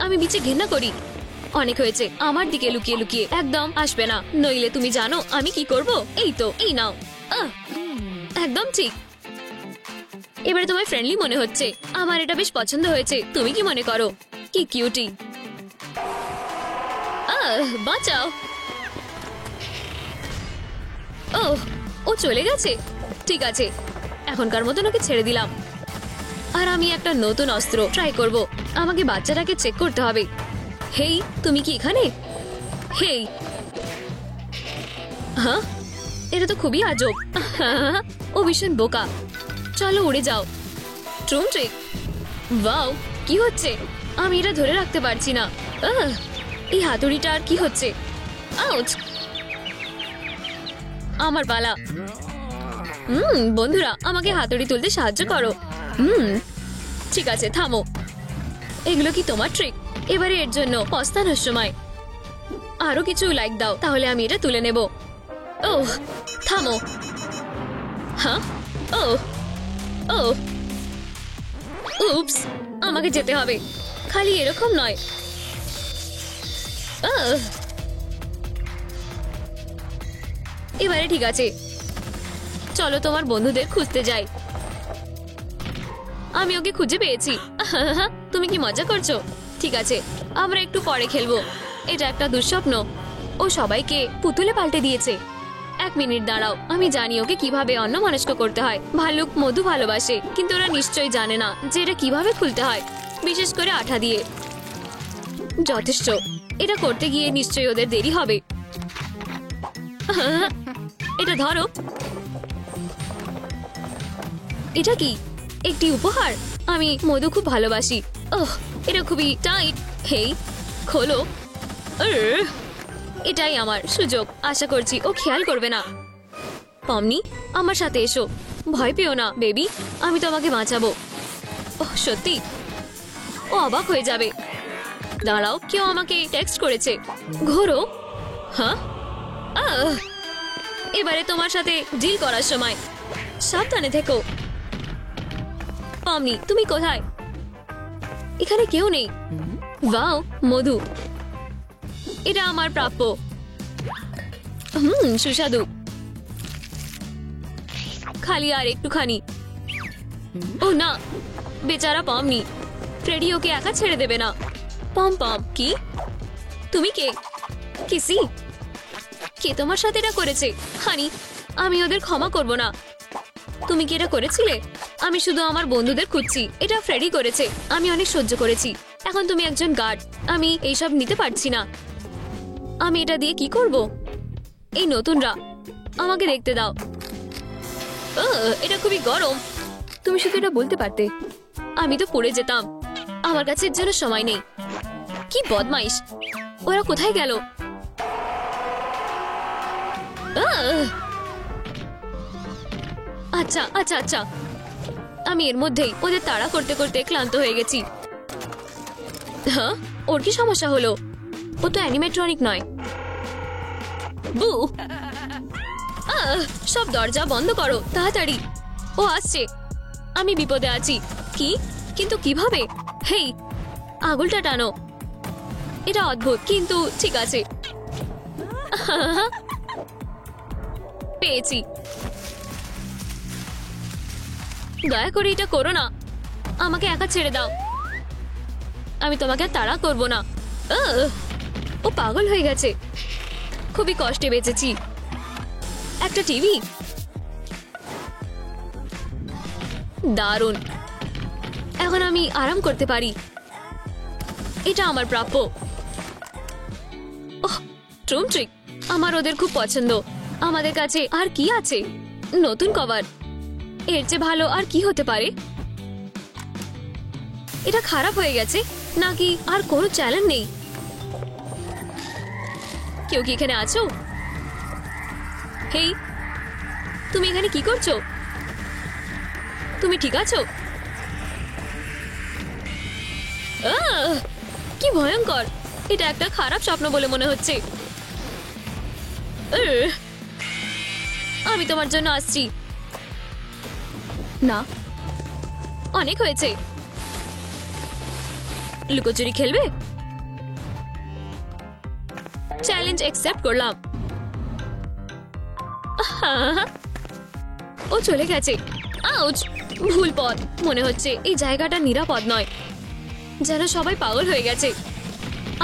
আমি বিচে ঘৃণা করি। অনেক হয়েছে। আমার দিকে লুকিয়ে লুকিয়ে একদম আসবে না, নইলে তুমি জানো আমি কি করব। এই তো, এই নাও। একদম ঠিক। এবারে তোমার ফ্রেন্ডলি মনে হচ্ছে। আমার এটা বেশ পছন্দ হয়েছে। তুমি কি মনে করো? কি কিউটি। বাঁচাও। ও চলে গেছে। ঠিক আছে, এখনকার মতন ওকে ছেড়ে দিলাম। আর আমি একটা নতুন অস্ত্র ট্রাই করব। আমাকে বাচ্চাটাকে চেক করতে হবে। হেই, তুমি কি এখানে? হেই, হ্যাঁ, এটা তো খুবই আজব। ও ভীষণ বোকা। চলো উড়ে যাও। ট্রুমট্রিক, ওয়াও, কি হচ্ছে? আমি এটা ধরে রাখতে পারছি না। এই হাতুড়িটা আর কি হচ্ছে? আউচ! আমার পালা। বন্ধুরা, আমাকে হাতুড়ি তুলতে সাহায্য করো। ঠিক আছে, থামো। এগুলো কি তোমার ট্রিক? এবারে এর জন্য পস্তানোর সময়। আরো কিছু লাইক দাও, তাহলে আমি এটা তুলে নেব। থামো। হ্যাঁ, উপস, আমাকে যেতে হবে। খালি এরকম নয়। এবারে ঠিক আছে, চলো তোমার বন্ধুদের খুঁজতে যাই। আমি ওকে খুঁজে পেয়েছি। তুমি কি মজা করছো? ঠিক আছে, আমরা একটু পরে খেলবো। এটা একটা দুঃস্বপ্ন। ও সবাইকে পুতুলে পাল্টে দিয়েছে। 1 মিনিট দাঁড়াও, আমি জানি ওকে কিভাবে অন্যমনস্ক করতে হয়। ভালুক মধু ভালোবাসে, কিন্তু ওরা নিশ্চয়ই জানে না যে এটা কিভাবে খুলতে হয়, বিশেষ করে আঠা দিয়ে। যথেষ্ট। এটা করতে গিয়ে নিশ্চয়ই ওদের দেরি হবে। এটা ধরো। এটা কি? একটি উপহার। আমি মধু খুব ভালোবাসি। এটা খুবই টাইট। হেই, খোলো। এটাই আমার সুযোগ। আশা করছি ও খেয়াল করবে না। পমনি, আমার সাথে এসো। ভয় পেও না বেবি, আমি তোমাকে বাঁচাবো। সত্যি? ও অবাক হয়ে যাবে। দাঁড়াও, কেউ আমাকে টেক্সট করেছে। ঘোরো। হ্যাঁ, এবারে তোমার সাথে ডিল করার সময়। সাবধানে থেকো। পমনি, তুমি কোথায়? এখানে কেউ নেই। ওয়াও, মধু। এটা আমার প্রাপ্য। সুস্বাদু। খালি আর একটুখানি। ও না, বেচারা পমনি। ফ্রেডি ওকে একা ছেড়ে দেবে না। পম পম, কি? তুমি কে? কিসি? কে তোমার সাথে এটা করেছে? হানি, আমি ওদের ক্ষমা করব না। তুমি কি এটা করেছিলে? আমি শুধু আমার বন্ধুদের খুঁজছি। এটা ফ্রেডি করেছে। আমি অনেক সহ্য করেছি। এখন তুমি একজন গার্ড। আমি এইসব নিতে পারছি না। আমি এটা দিয়ে কি করব? এই নতুনরা, আমাকে দেখতে দাও। এটা খুবই গরম। তুমি শুধু এটা বলতে পারতে। আমি তো পড়ে যেতাম। আমার কাছে এর জন্য সময় নেই। কি বদমাইশ, ওরা কোথায় গেল? আহ! আচ্ছা আচ্ছা আচ্ছা, আমি এর মধ্যেই ওদের তাড়া করতে করতে ক্লান্ত হয়ে গেছি। হ্যাঁ, ওর কি সমস্যা হলো? ও তো অ্যানিমেট্রনিক নয়। বু, সব দরজা বন্ধ করো তাড়াতাড়ি, ও আসছে। আমি বিপদে আছি। কি? কিন্তু কিভাবে? হেই, আঙুলটা টানো। এটা অদ্ভুত, কিন্তু ঠিক আছে। পেয়েছি। দয়া করে এটা করো না, আমাকে একা ছেড়ে দাও। আমি তোমাকে তাড়া করব না। ও পাগল হয়ে গেছে। খুবই কষ্টে বেঁচেছি। একটা টিভি, দারুণ। এখন আমি আরাম করতে পারি, এটা আমার প্রাপ্য। ওহ, ট্রুম ট্রিক, আমার ওদের খুব পছন্দ। আমাদের কাছে আর কি আছে? নতুন কভার, এর চেয়ে ভালো আর কি হতে পারে? এটা খারাপ হয়ে গেছে নাকি আর কোনো চ্যালেঞ্জ নেই? কেউ কি এখানে আছো? হেই, তুমি এখানে কি করছো? তুমি ঠিক আছো? কি ভয়ঙ্কর, এটা একটা খারাপ স্বপ্ন বলে মনে হচ্ছে। আমি তোমার জন্য আসছি। না, অনেক হয়েছে। লুকোচুরি খেলবে? চ্যালেঞ্জ অ্যাকসেপ্ট করলাম। ও চলে গেছে। আউচ, ভুল পথ। মনে হচ্ছে এই জায়গাটা নিরাপদ নয়, যেন সবাই পাগল হয়ে গেছে।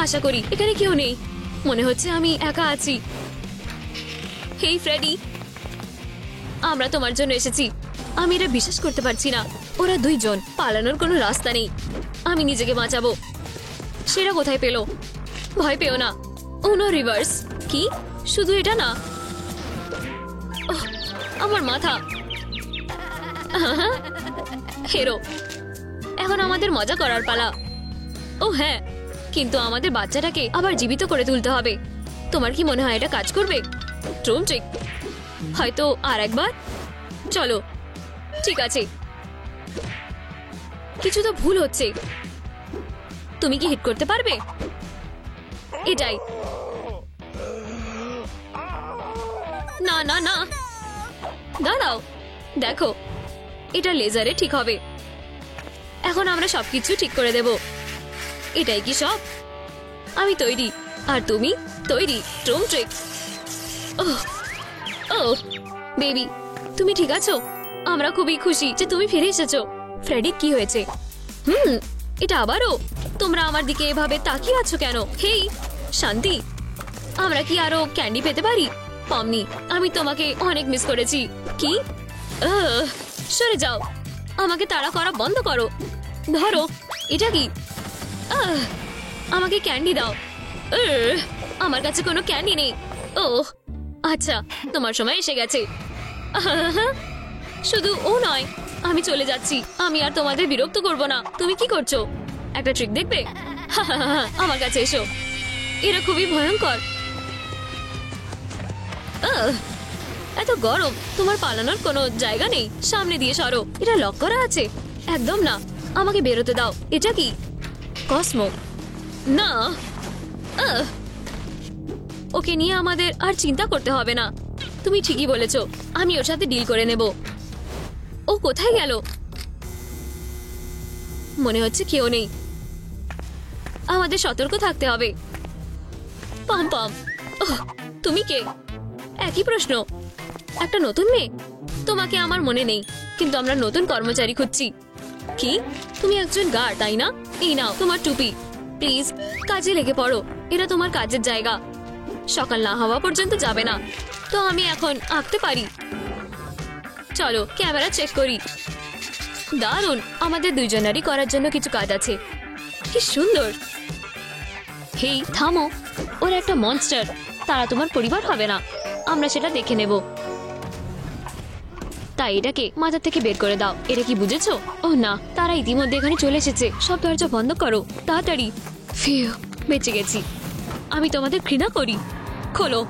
আশা করি এখানে কেউ নেই। মনে হচ্ছে আমি একা আছি। হেই ফ্রেডি, আমরা তোমার জন্য এসেছি। আমি এটা বিশ্বাস করতে পারছি না। ওরা দুইজন, পালানোর কোনো রাস্তা নেই। আমি নিজেকে বাঁচাবো। সেটা কোথায় পেলো? ভয় পেও না। ও নো, রিভার্স। কি? শুধু এটা না, আমার মাথা। হেরো, এখন আমাদের মজা করার পালা। ও হ্যাঁ, কিন্তু আমাদের বাচ্চাটাকে আবার জীবিত করে তুলতে হবে। তোমার কি মনে হয় এটা কাজ করবে? ট্রুম ট্রিক, হয়তো আর একবার। চলো, ঠিক আছে। কিছু তো ভুল হচ্ছে। তুমি কি হিট করতে পারবে? এটাই। না না না, দাঁড়াও, দেখো, এটা লেজারে ঠিক হবে। এখন আমরা সবকিছু ঠিক করে দেব। এটাই কি সব? আমি তৈরি, আর তুমি তৈরি। ট্রুম ট্রিক। ও বেবি, তুমি ঠিক আছো? আমরা খুবই খুশি যে তুমি ফিরে এসেছো। ফ্রেডি, কি হয়েছে? এটা আবারও? তোমরা আমার দিকে এভাবে তাকিয়ে আছো কেন? হেই শান্তি, আমরা কি আরো ক্যান্ডি পেতে পারি? পমনি, আমি তোমাকে অনেক মিস করেছি। কি? সরে যাও, আমাকে তাড়া করা বন্ধ করো। ধরো, এটা কি? আমাকে ক্যান্ডি দাও। আমার কাছে কোনো ক্যান্ডি নেই। ও আচ্ছা, তোমার সময় এসে গেছে। শুধু ও নয়, আমি চলে যাচ্ছি। আমি আর তোমাদের বিরক্ত করব না। তুমি কি করছো? একটা ট্রিক দেখবে? আমার কাছে এসো। এরা খুবই ভয়ঙ্কর। এত গরম, তোমার পালানোর কোনো জায়গা নেই। সামনে দিয়ে সরো। এটা লক করা আছে? একদম না, আমাকে বেরোতে দাও। এটা কি? কসমো? না, ওকে নিয়ে আমাদের আর চিন্তা করতে হবে না। তুমি ঠিকই বলেছো, আমি ওর সাথে ডিল করে নেব। ও কোথায় গেল? মনে হচ্ছে কেউ নেই। আমাদের সতর্ক থাকতে হবে। পাম পাম, তুমি কে? একই প্রশ্ন। একটা নতুন মেয়ে? তোমাকে আমার মনে নেই, কিন্তু আমরা নতুন কর্মচারী খুঁজছি। কি? তুমি একজন গার্ড, তাই না? এই নাও তোমার টুপি। প্লিজ কাজে লেগে পড়ো। এটা তোমার কাজের জায়গা। সকাল না হওয়া পর্যন্ত যাবে না। তো আমি এখন আঁকতে পারি। চলো ক্যামেরা চেক করি। দারুণ, আমাদের দুইজনেরই করার জন্য কিছু কাজ আছে। কি সুন্দর। হেই থামো, ওরা একটা মনস্টার। তারা তোমার পরিবার হবে না। আমরা সেটা দেখে নেব। তাই এটাকে মাথা থেকে বের করে দাও। এটা কি বুঝেছো? ও না, তারা ইতিমধ্যে এখানে চলে এসেছে। সব দরজা বন্ধ করো তাড়াতাড়ি। ফিউ, বেঁচে গেছি। আমি তোমাদের ঘৃণা করি। খোলো।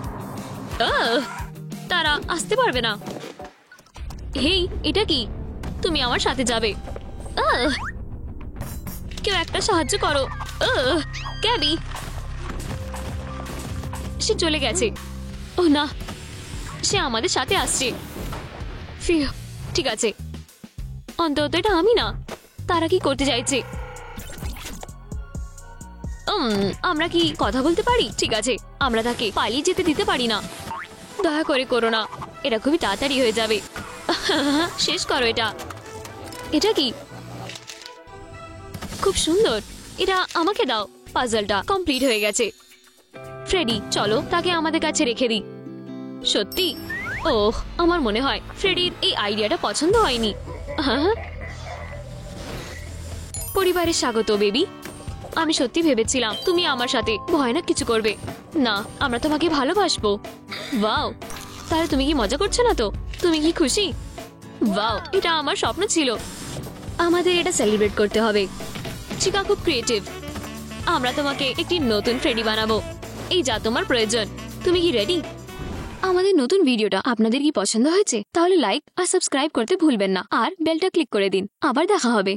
তারা আসতে পারবে না। হেই, এটা কি? তুমি আমার সাথে যাবে। কেউ একটা সাহায্য করো। ক্যাবি, সে চলে গেছে। ও না, সে আমাদের সাথে আসছে। ফিউ, ঠিক আছে, অন্তত এটা আমি না। তারা কি করতে চাইছে? আমরা কি কথা বলতে পারি? ঠিক আছে, আমরা তাকে পালিয়ে যেতে দিতে পারি না। দয়া করে করো না, এটা খুবই তাড়াতাড়ি হয়ে যাবে। শেষ করো এটা। এটা কি? খুব সুন্দর, এটা আমাকে দাও। পাজলটা কমপ্লিট হয়ে গেছে। ফ্রেডি, চলো তাকে আমাদের কাছে রেখে দিই। সত্যি? ওহ, আমার মনে হয় ফ্রেডির এই আইডিয়াটা পছন্দ হয়নি। পরিবারে স্বাগত বেবি। আমি সত্যি ভেবেছিলাম তুমি আমার সাথে ভয়ানক কিছু করবে। না, আমরা তোমাকে ভালোবাসবো। ওয়াও, তাহলে তুমি কি মজা করছো না তো? তুমি কি খুশি? ওয়াও, এটা আমার স্বপ্ন ছিল। আমাদের এটা সেলিব্রেট করতে হবে। চিকা খুব ক্রিয়েটিভ। আমরা তোমাকে একটি নতুন ফ্রেডি বানাবো। এই যা তোমার প্রয়োজন। তুমি কি রেডি? আমাদের নতুন ভিডিওটা আপনাদের কি পছন্দ হয়েছে? তাহলে লাইক আর সাবস্ক্রাইব করতে ভুলবেন না, আর বেলটা ক্লিক করে দিন। আবার দেখা হবে।